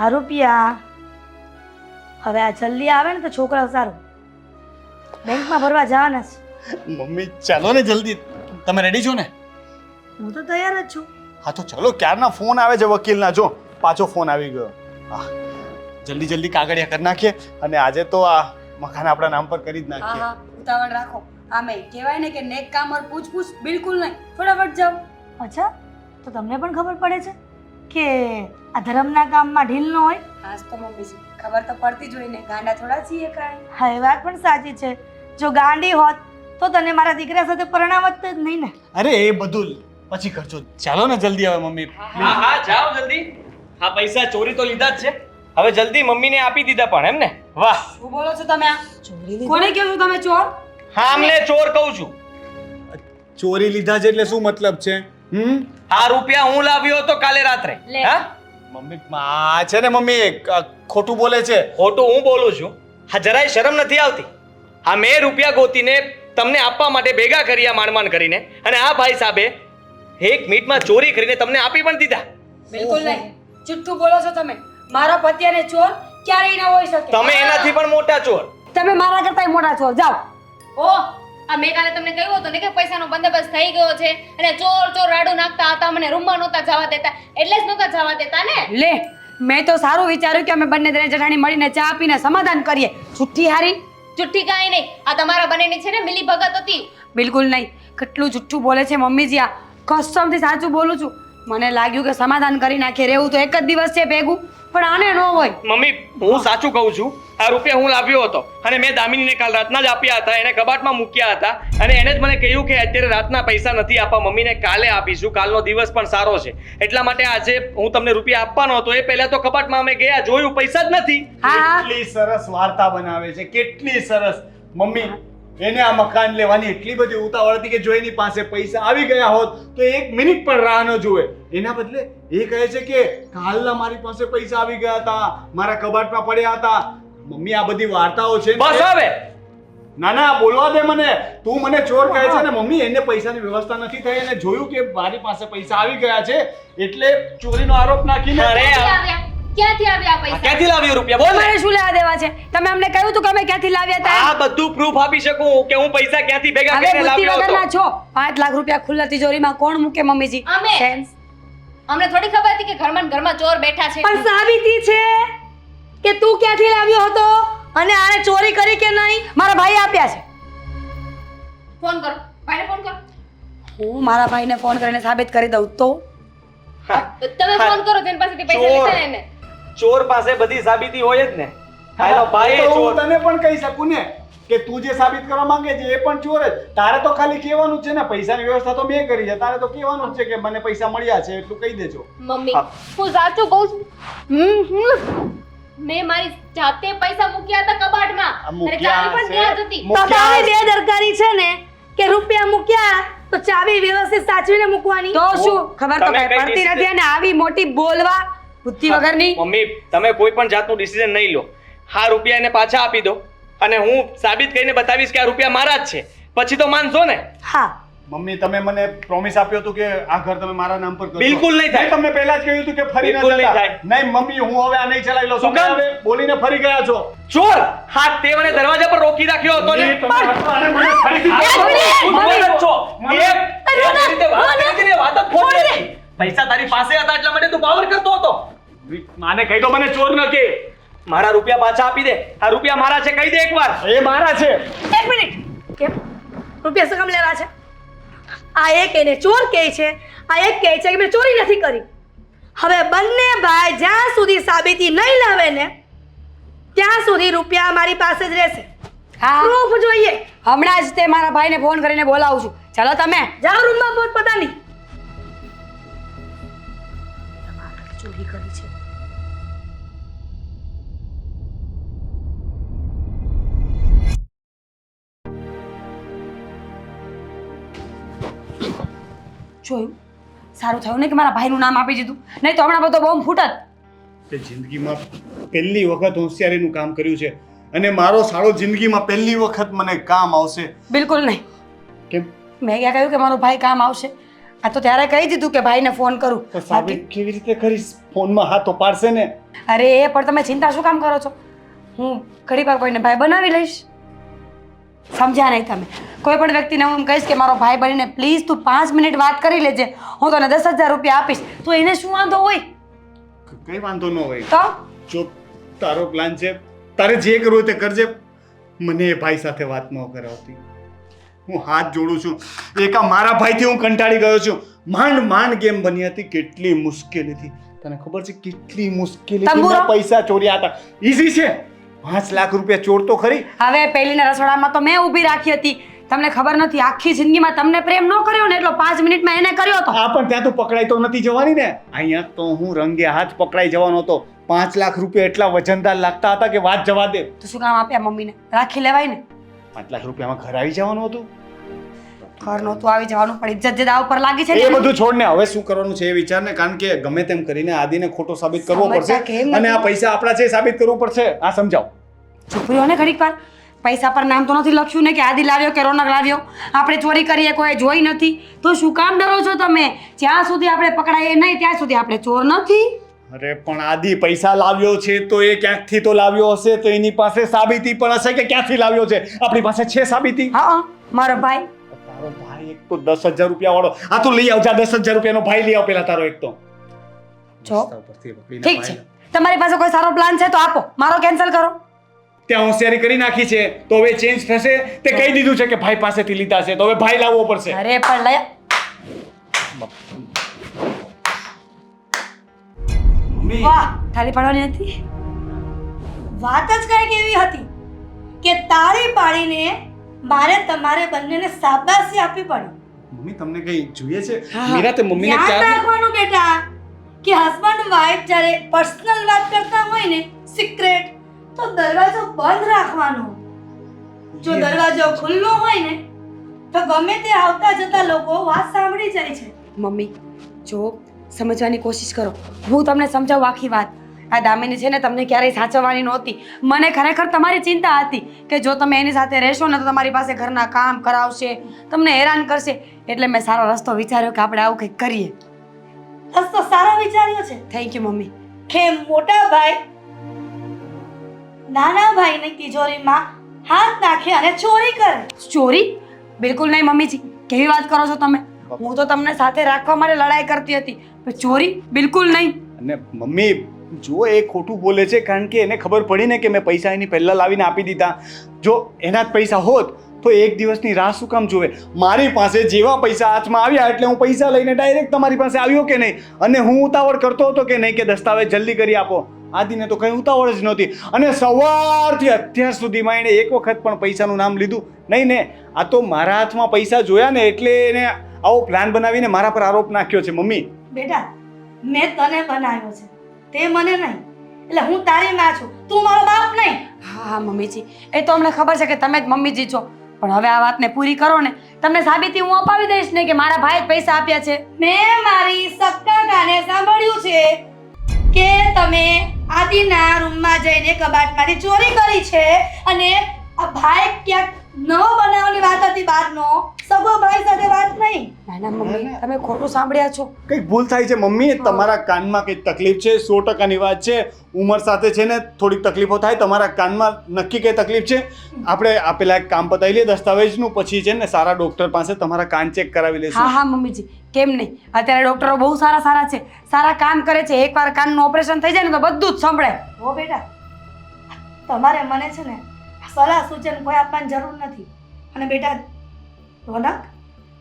આ રૂપિયા હવે આ જલ્દી આવે ને તો છોકરાઓ સારું બેંકમાં ભરવા જવાના છે. મમ્મી ચાલો ને જલ્દી. તમે રેડી છો ને? હું તો તૈયાર જ છું. હા તો ચલો, ક્યારના ફોન આવે છે વકીલના. જો પાછો ફોન આવી ગયો. હા, જલ્દી જલ્દી કાગળિયા કરી નાખીએ અને આજે તો આ મકાન આપણા નામ પર કરી જ હા નાખીએ. હા ઉતાવળ રાખો. આમે કહેવાય ને કે નેક કામ ઓર પૂછ બિલકુલ નહીં. ફટાફટ જાઓ. અચ્છા, તો તમને પણ ખબર પડે છે કે આ ધર્મના કામમાં ઢીલ ન હોય? આજ તો મમ્મીજી ખબર તો પડતી જ હોય ને, ગાંડા થોડા છીએ કાંઈ. હા, એ વાત પણ સાચી છે. જો ગાંડી હોત તો તને મારા દીકરા સાથે પરણાવત જ નહીં ને. અરે એ બધું પછી કરજો. ચાલો ને જલ્દી હવે મમ્મી. હા હા જાઓ જલ્દી. હા પૈસા ચોરી તો લીધા જ છે, હવે જલ્દી મમ્મીને આપી દીધા પણ એમ ને? વાહ. શું બોલો છો તમે? આ કોને કહો છો તમે ચોર? હા અમને ચોર કહું છું. ચોરી લીધા છે એટલે શું મતલબ છે? આ રૂપિયા હું લાવ્યો હતો કાલે રાત્રે. લે. હા મમ્મી આ છે ને મમ્મી ખોટું બોલે છે. ખોટું હું બોલું છું? હા જરાય શરમ નથી આવતી? હા મેં રૂપિયા ગોતીને તમને આપવા માટે ભેગા કર્યા માંડ કરીને, અને આ ભાઈ સાહેબે 1 મિનિટમાં ચોરી કરીને તમને આપી પણ દીધા. બિલકુલ નહીં. જુઠ્ઠું બોલો છો તમે. મારા પતિ અને ચોર ક્યારેય ન હોઈ શકે. તમે એનાથી પણ મોટા ચોર. તમે મારા કરતાંય મોટા ચોર. જાઓ. ઓ આ મેં કાલે તમને કહ્યું હતું ને કે પૈસાનો બંદોબસ્ત થઈ ગયો છે અને ચોર રાડું નાખતા હતા, મને રૂમમાં નહોતા જવા દેતા, એટલે જ નહોતા જવા દેતા ને. લે, મેં તો સારું વિચાર્યું કે અમે બંને જણે જેઠાણી મળીને ચા પીને સમાધાન કરીએ. જુઠ્ઠી હારી. જુઠ્ઠી કાંઈ નહીં, આ તમારા બંનેની છે ને મિલી ભગત હતી. બિલકુલ નહીં. કેટલું જુઠ્ઠું બોલે છે મમ્મીજી. આ કસમથી સાચું બોલું છું. મને લાગ્યું કે સમાધાન કરી નાખીએ, રહેવું તો એક જ દિવસ છે ભેગું, પણ આને ન હોય. મમ્મી હું સાચું કહું છું. આ રૂપિયા હું લાવ્યો હતો અને મેં દામિનીને કાલ રાતના જ આપ્યા હતા. એને કબાટમાં મૂક્યા હતા અને એને જ મને કહ્યું કે અત્યારે રાતના પૈસા નથી આપવા, મમ્મીને કાલે આપીશું, કાલનો દિવસ પણ સારો છે, એટલા માટે આજે હું તમને રૂપિયા આપવાનો હતો. એ પહેલા તો કબાટમાં અમે ગયા, જોયું પૈસા જ નથી. હા હા. કેટલી સરસ વાર્તા બનાવે છે, કેટલી સરસ. મમ્મી એને આ મકાન લેવાની એટલી બધી ઉતાવળ હતી કે જો એની પાસે પૈસા આવી ગયા હોત તો 1 મિનિટ પણ રાહ ન જોવે. એના બદલે એ કહે છે કે કાલના મારી પાસે પૈસા આવી ગયા હતા, મારા કબાટમાં પડ્યા હતા. મમ્મી આ બધી વાર્તાઓ છે ને. બસ હવે ના ના બોલવા દે મને. તું મને ચોર કહે છે ને મમ્મી, એને પૈસાની વ્યવસ્થા નથી થઈ અને જોયું કે મારી પાસે પૈસા આવી ગયા છે એટલે ચોરીનો આરોપ નાખીને. અરે ક્યાંથી આવ્યા પૈસા? ક્યાંથી લાવ્યો રૂપિયા? બોલ ને. તમારે શું લેવા દેવા છે? તમે અમને કહ્યું હતું કે અમે ક્યાંથી લાવ્યા હતા? આ બધું પ્રૂફ આપી શકું કે હું પૈસા ક્યાંથી ભેગા હવે કરીને બુદ્ધિ લાવ્યો વગરના હતો. છો. 5 લાખ રૂપિયા ખુલ્લા તિજોરીમાં કોણ મૂકે મમ્મીજી? અમે. સેન્સ. અમને થોડી ખબર હતી કે ઘરમાં ચોર બેઠા છે. પણ સાબિતી છે કે તું ક્યાંથી લાવ્યો હતો અને આને ચોરી કરી કે નહીં. મારા ભાઈ આપ્યા છે. ફોન કરો, ભાઈને ફોન કરો. હું મારા ભાઈને ફોન કરીને સાબિત કરી દઉં તો? તમે ફોન કરો જેની પાસેથી પૈસા લીધા ને એને. ચોર પાસે બધી સાબિતી હોય જ ને. એનો ભાઈ તો ચોર. હું તને પણ કહી શકું ને કે તું જે સાબિત કરવા માંગે છે એ પણ ચોર જ. તારે તો ખાલી કહેવાનું જ છે ને, પૈસાની વ્યવસ્થા તો મેં કરી છે, તારે તો કહેવાનું જ છે કે મને પૈસા મળ્યા છે એટલું કહી દેજો. મમ્મી હા. હું સાચું કહું છું. મેં મારી જાતે પૈસા મૂક્યા હતા કબાટમાં આ અને ચાવી પણ ત્યાં જ હતી. તમારી બેદરકારી છે ને કે રૂપિયા મૂક્યા તો ચાવી વ્યવસ્થિત સાચવીને મૂકવાની. તો શું ખબર તો તમે કઈ કઈ પડતી decision- નથી અને આવી મોટી બોલવા બુદ્ધિ વગરની. મમ્મી તમે કોઈ પણ જાતનું ડિસિઝન નહીં લો. હા રૂપિયા એને પાછા આપી દો અને હું સાબિત કરીને બતાવીશ કે આ રૂપિયા મારા જ છે, પછી તો માનશો ને. હા, મમ્મી તમે મને પ્રોમિસ આપ્યો હતો કે આ ઘર તમે મારા નામ પર કરશો. બિલકુલ નહીં થાય. મેં તમને પહેલા જ કહ્યું હતું કે ફરી બિલકુલ નહીં જતા. થાય. નહીં મમ્મી, હું હવે આ નહીં ચલાવી લઉં. શું કામ? તમે હવે બોલીને ફરી ગયા છો. ચોર હા તે મને દરવાજા પર રોકી રાખ્યો હતો ને. મમ્મી, તમે હતા અને મને ફરીથી તું ચોર જ છો. મમ્મી, એ રીતે વાત કરી હતી ને, વાત જ ખોટી હતી. પૈસા તારી પાસે હતા એટલા માટે તું પાવર કરતો હતો. માને કહી દો મને ચોર ન કે. મારા રૂપિયા પાછા આપી દે. આ રૂપિયા મારા છે, કહી દે એકવાર. એ મારા છે. એક મિનિટ. કેમ રૂપિયા શું કામ લેવા છે? આ એક એને ચોર કહે છે, આ એક કહે છે કે મેં ચોરી નથી કરી. હવે બંને ભાઈ જ્યાં સુધી સાબિતી નહીં લાવે ને ત્યાં સુધી રૂપિયા મારી પાસે જ રહેશે. હા પ્રૂફ જોઈએ. હમણાં જ તે મારા ભાઈને ફોન કરીને બોલાવું છું. ચાલો તમે જાઓ રૂમમાં પોતપોતાની. ચોરી કરી છે. જોયું? સારું થયું ને કે મારા ભાઈનું નામ આપી દીધું, નહીં તો હમણાં બધો બોમ્બ ફૂટત. તે જિંદગીમાં પહેલી વખત હોશિયારીનું કામ કર્યું છે અને મારો સાળો જિંદગીમાં પહેલી વખત મને કામ આવશે. બિલકુલ નહીં. કેમ? મેં ક્યાં કહ્યું કે મારો ભાઈ કામ આવશે? આ તો ત્યારે કહી દીધું કે ભાઈને ફોન કરું. તો સાબિત કેવી રીતે કરીશ? ફોનમાં હાથ તો પાડશે ને. અરે પણ તમે ચિંતા શું કામ કરો છો? હું ઘડી વાર કોઈને ભાઈ બનાવી લઈશ. સમજ્યા નહીં તમે? કોઈ પણ વ્યક્તિને હું એમ કહીશ કે મારો ભાઈ બનીને પ્લીઝ તું 5 મિનિટ વાત કરી લેજે, હું તને 10,000 રૂપિયા આપીશ, તો એને શું વાંધો હોય? કઈ વાંધો ન હોય. તો જો તારો પ્લાન છે, તારે જે કરવું હોય તે કરજે. મને એ ભાઈ સાથે વાત ન કરાવતી. હું હાથ જોડું છું. એકા મારા ભાઈથી હું કંટાળી ગયો છું. માંડ ગેમ બની હતી, કેટલી મુશ્કેલીથી. તને ખબર છે કેટલી મુશ્કેલીથી તંબુરો? મેં પૈસા ચોર્યા હતા. ઈઝી છે. 5 લાખ રૂપિયા ચોર તો ખરી. હવે પહેલીના રસોડામાં તો મેં ઊભી રાખી હતી. તમને ખબર નથી આખી જિંદગીમાં તમને પ્રેમ ન કર્યો ને એટલો 5 મિનિટમાં એને કર્યો હતો. હા, પણ ત્યાં તો પકડાઈ તો નથી જવાની ને. અહીંયા તો હું રંગે હાથ પકડાઈ જવાનો હતો. 5 લાખ રૂપિયા એટલા વજનદાર લાગતા હતા કે વાત જવા દે. તો શું કામ આપ્યા મમ્મીને? રાખી લેવાય ને. 5 લાખ રૂપિયામાં ઘર આવી જવાનું હતું. ઘર નહોતું આવી જવાનું, પણ ઇજ્જત જે દાવ પર લાગી છે એ ને. બધું છોડ ને. હવે શું કરવાનું છે એ વિચાર ને. કારણ કે ગમે તેમ કરીને આદિને ખોટો સાબિત કરવો સમજતા પડશે કેમ અને આ નથી? પૈસા આપણા છે એ સાબિત કરવું પડશે. આ સમજાવ. ચૂપ રહ્યો ને ઘડીક વાર. પૈસા પર નામ તો નથી લખ્યું ને કે આદિ લાવ્યો કે રોનક લાવ્યો. આપણે ચોરી કરીએ કોઈ જોઈ નથી, તો શું કામ ડરો છો તમે? જ્યાં સુધી આપણે પકડાઈએ નહીં ત્યાં સુધી આપણે ચોર નથી. અરે પણ આદિ પૈસા લાવ્યો છે તો એ ક્યાંકથી તો લાવ્યો હશે, તો એની પાસે સાબિતી પણ હશે કે ક્યાંથી લાવ્યો છે. આપણી પાસે છે સાબિતી. હા, મારો ભાઈ. તારો ભાઈ એક તો 10,000 રૂપિયા વાળો. આ તો લઈ આવજા 10,000 રૂપિયાનો ભાઈ લઈ આવ પેલા તારો એક તો. જો ઠીક છે, તમારી પાસે કોઈ સારો પ્લાન છે તો આપો, મારો કેન્સલ કરો. ત્યાં હોશિયારી કરી નાખી છે તો હવે ચેન્જ થશે. તે કહી દીધું છે કે ભાઈ પાસેથી લીધા છે તો હવે ભાઈ લાવવો પડશે. અરે પણ લઈ મમ્મી, વાહ, થાળી પાડવાની હતી. વાત જ કંઈક એવી હતી કે તાળી પાડીને મારે તમારે બંનેને શાબાશી આપવી પડી. મમ્મી તમને કઈ જોઈએ છે? હા. મીરા તે મમ્મીને ધ્યાન ક્યારે રાખવાનું બેટા કે હસબન્ડ વાઈફ જ્યારે પર્સનલ વાત કરતા હોય ને, સિક્રેટ, તો દરવાજો બંધ રાખવાનો. જો દરવાજો ખુલ્લો હોય ને તો ગમે તે આવતા જતા લોકો વાત સાંભળી જાય છે. મમ્મી જો સમજવાની કોશિશ કરો, હું તમને સમજાવું આખી વાત. આ દામિની છે ને તમને ક્યારેય સાચવવાની નહોતી. મને ખરેખર તમારી ચિંતા હતી કે જો તમે એની સાથે રહેશો ને તો તમારી પાસે ઘરના કામ કરાવશે, તમને હેરાન કરશે. એટલે મેં સારો રસ્તો વિચાર્યો કે આપણે આવું કંઈક કરીએ. રસ્તો સારો વિચાર્યો છે થેન્ક યુ મમ્મી. કે મોટા ભાઈ નાના ભાઈની તિજોરીમાં હાથ નાખે અને ચોરી કરે. ચોરી? બિલકુલ નહીં મમ્મીજી, કેવી વાત કરો છો તમે? હું તો તમને સાથે રાખવા માટે લડાઈ કરતી હતી, પણ ચોરી બિલકુલ નહીં. અને મમ્મી જો એ ખોટું બોલે છે કારણ કે એને ખબર પડી ને કે મેં પૈસા એની પહેલા લાવીને આપી દીધા. જો એના જ પૈસા હોત તો એક દિવસની રાહ શું કામ જોવે? મારી પાસે જેવા પૈસા હાથમાં આવ્યા એટલે હું પૈસા લઈને ડાયરેક્ટ તમારી પાસે આવ્યો કે નહીં. અને હું ઉતાવળ કરતો હતો કે નહીં કે દસ્તાવેજ જલ્દી કરી આપો. આદિને તો કંઈ ઉતાવળ જ નહોતી અને સવારથી અત્યાર સુધીમાં એણે એક વખત પણ પૈસાનું નામ લીધું નહીં ને. આ તો મારા હાથમાં પૈસા જોયા ને એટલે એને આવો પ્લાન બનાવીને મારા પર આરોપ નાખ્યો છે. મમ્મી બેટા, મેં તને બનાવ્યો છે, તે મને નહીં. એટલે હું તારી માં છું, તું મારો બાપ નહીં. હા હા મમ્મીજી, એ તો અમને ખબર છે કે તમે જ મમ્મીજી છો, પણ હવે આ વાતને પૂરી કરો ને. તમને સાબિતી હું અપાવી દઈશ ને કે મારા ભાઈએ જ પૈસા આપ્યા છે. મેં મારી સક્કા કાને સાંભળ્યું છે કે તમે આદિના રૂમમાં જઈને કબાટમાંથી ચોરી કરી છે અને આ ભાઈ ક્યાંક નવો બનાવવાની વાત હતી બહારનો, સગો ભાઈ સાથે વાત નહીં. ના ના મમ્મી, તમે ખોટું સાંભળ્યા છો. કંઈક ભૂલ થાય છે મમ્મી. તમારા કાનમાં કંઈક તકલીફ છે, 100%ની વાત છે. ઉંમર સાથે છે ને થોડીક તકલીફો થાય. તમારા કાનમાં નક્કી કઈ તકલીફ છે? આપણે આ પેલા એક કામ પતાવી લઈએ દસ્તાવેજનું, પછી છે ને સારા ડોક્ટર પાસે તમારા કાન ચેક કરાવી હા લેશું. હા મમ્મીજી, કેમ નહીં? અત્યારે ડોક્ટરો બહુ સારા છે, સારા કામ કરે છે. એકવાર કાનનું ઓપરેશન થઈ જાય ને તો બધું જ સંભળાય. હો બેટા, તમારે મને છે ને સલાહ સૂચન કોઈ આપવાની જરૂર નથી. અને બેટા રોનક,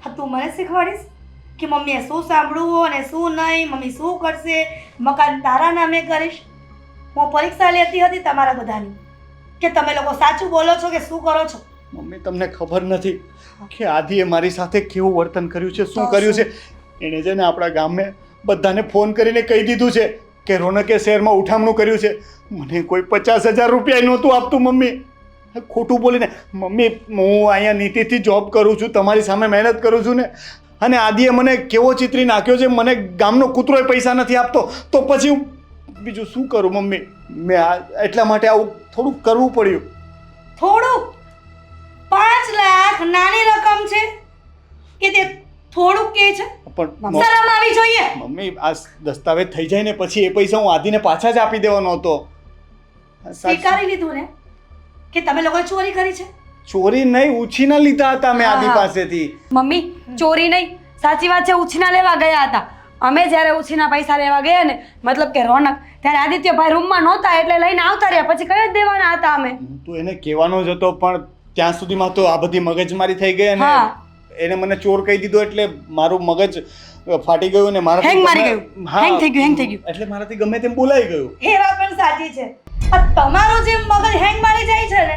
હા તું મને શીખવાડીશ કે મમ્મીએ શું સાંભળવું અને શું નહીં, મમ્મી શું કરશે, મકાન તારા નામે કરીશ. હું પરીક્ષા લેતી હતી તમારા બધાની કે તમે લોકો સાચું બોલો છો કે શું કરો છો. મમ્મી તમને ખબર નથી કે આદિએ મારી સાથે કેવું વર્તન કર્યું છે, શું કર્યું છે. એણે છે ને આપણા ગામમાં બધાને ફોન કરીને કહી દીધું છે કે રોનકે શહેરમાં ઉઠામણું કર્યું છે. મને કોઈ 50,000 રૂપિયા નહોતું આપતું. મમ્મી ખોટું બોલીને. મમ્મી હું અહીંયા નીતિથી જોબ કરું છું, તમારી સામે મહેનત કરું છું ને. અને આદિએ મને કેવો ચિતરી નાખ્યો છે. મને ગામનો કૂતરોય પૈસા નથી આપતો, તો પછી હું બીજું શું કરું મમ્મી? મેં એટલા માટે આવું થોડુંક કરવું પડ્યું. થોડુંક 5 લાખ નાની રકમ છે કે તે થોડુંક કહે છે પણ શરમ આવી જોઈએ મમ્મી આ દસ્તાવેજ થઈ જાય ને પછી એ પૈસા હું આદિને પાછા જ આપી દેવાનો હતો. સ્વીકારી લીધું ને કે તમે લોકોએ ચોરી કરી છે? ચોરી નહીં, ઉછીના લીધા હતા મેં આદિ હા. પાસેથી. મમ્મી ચોરી નહીં, સાચી વાત છે, ઉછીના લેવા ગયા હતા. અમે જ્યારે ઉછીના પૈસા લેવા ગયા ને, મતલબ કે રોનક, ત્યારે આદિત્યભાઈ રૂમમાં નહોતા એટલે લઈને આવતા રહ્યા, પછી કઈ જ દેવાના હતા અમે. હું તો એને કહેવાનો જ હતો પણ ત્યાં સુધીમાં તો આ બધી મગજમારી થઈ ગઈ અને હા. એને મને ચોર કહી દીધો એટલે મારું મગજ ફાટી ગયું ને મારાથી હેંગ મારી ગમે- ગયું, હા. હેંગ થઈ ગયું, હેંગ થઈ ગયું. એટલે મારાથી ગમે તેમ બોલાઈ ગયું. એ વાત પણ સાચી છે. પણ તમારું જે મગજ હેંગ મારી જાય છે ને,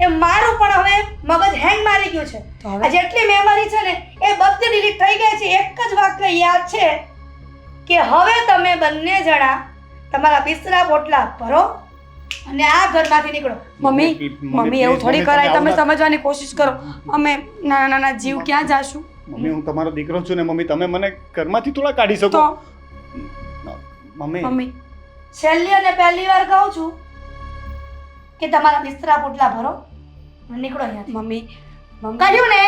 એ મારું પણ હવે મગજ હેંગ મારી ગયું છે. તો હવે? આ જેટલી મેમરી છે ને એ બધી ડિલીટ થઈ ગઈ છે. એક જ વાક્ય યાદ છે કે હવે તમે બંને જણા તમારા બિસ્તરા પોટલા ભરો અને આ ઘરમાંથી નીકળો. મમ્મી મમ્મી એવું થોડી કરાય, તમે સમજવાની કોશિશ કરો. અમે નાના નાના જીવ ક્યાં જાશું? મમ્મી હું તમારો દીકરો છું ને મમ્મી તમે મને ઘરમાંથી થોડા કાઢી શકો. તો મમ્મી મમ્મી છેલ્લી અને પહેલી વાર કહું છું કે તમારા બિસ્તરા પોટલા ભરો અને નીકળો અહીંયાથી. મમ્મી મમ્મી કાઢ્યું ને?